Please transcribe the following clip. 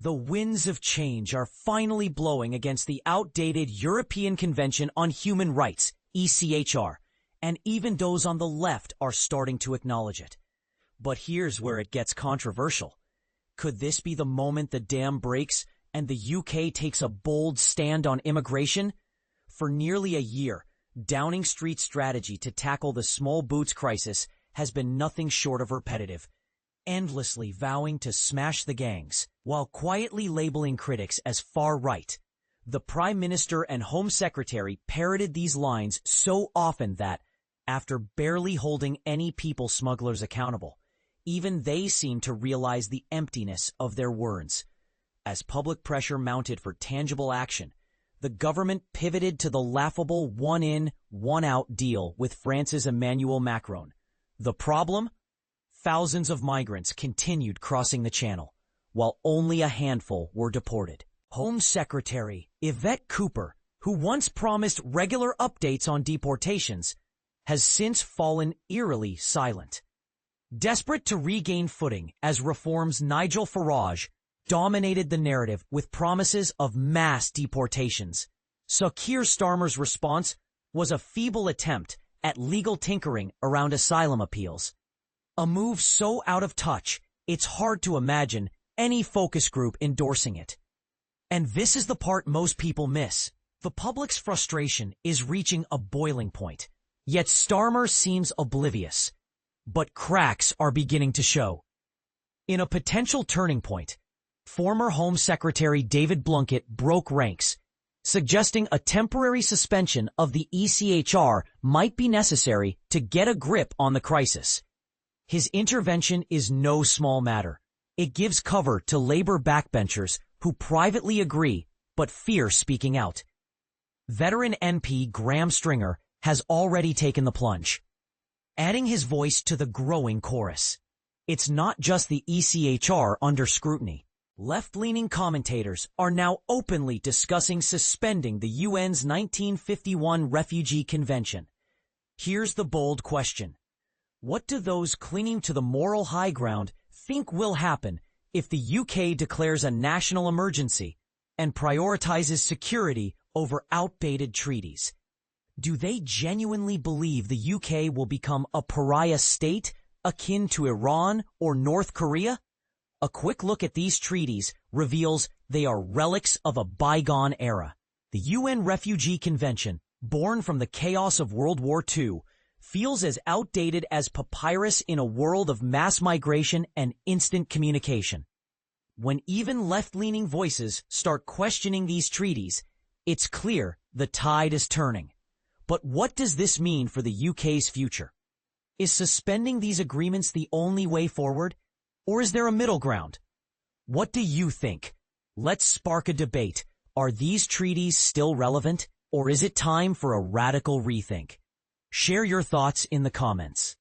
The winds of change are finally blowing against the outdated European Convention on Human Rights, ECHR, and even those on the left are starting to acknowledge it. But here's where it gets controversial. Could this be the moment the dam breaks and the UK takes a bold stand on immigration? For nearly a year, Downing Street's strategy to tackle the small boots crisis has been nothing short of repetitive, endlessly vowing to smash the gangs, while quietly labeling critics as far-right. The Prime Minister and Home Secretary parroted these lines so often that, after barely holding any people smugglers accountable, even they seemed to realize the emptiness of their words. As public pressure mounted for tangible action, the government pivoted to the laughable one-in, one-out deal with France's Emmanuel Macron. The problem? Thousands of migrants continued crossing the channel, while only a handful were deported. Home Secretary Yvette Cooper, who once promised regular updates on deportations, has since fallen eerily silent. Desperate to regain footing as Reform's Nigel Farage dominated the narrative with promises of mass deportations, Sir Keir Starmer's response was a feeble attempt at legal tinkering around asylum appeals. A move so out of touch, it's hard to imagine any focus group endorsing it. And this is the part most people miss. The public's frustration is reaching a boiling point, yet Starmer seems oblivious. But cracks are beginning to show. In a potential turning point, former Home Secretary David Blunkett broke ranks, suggesting a temporary suspension of the ECHR might be necessary to get a grip on the crisis. His intervention is no small matter. It gives cover to Labour backbenchers who privately agree but fear speaking out. Veteran MP Graham Stringer has already taken the plunge, adding his voice to the growing chorus. It's not just the ECHR under scrutiny. Left-leaning commentators are now openly discussing suspending the UN's 1951 Refugee Convention. Here's the bold question. What do those clinging to the moral high ground think will happen if the UK declares a national emergency and prioritizes security over outdated treaties? Do they genuinely believe the UK will become a pariah state akin to Iran or North Korea? A quick look at these treaties reveals they are relics of a bygone era. The UN Refugee Convention, born from the chaos of World War II, feels as outdated as papyrus in a world of mass migration and instant communication. When even left-leaning voices start questioning these treaties, it's clear the tide is turning. But what does this mean for the UK's future? Is suspending these agreements the only way forward? Or is there a middle ground? What do you think? Let's spark a debate. Are these treaties still relevant, or is it time for a radical rethink? Share your thoughts in the comments.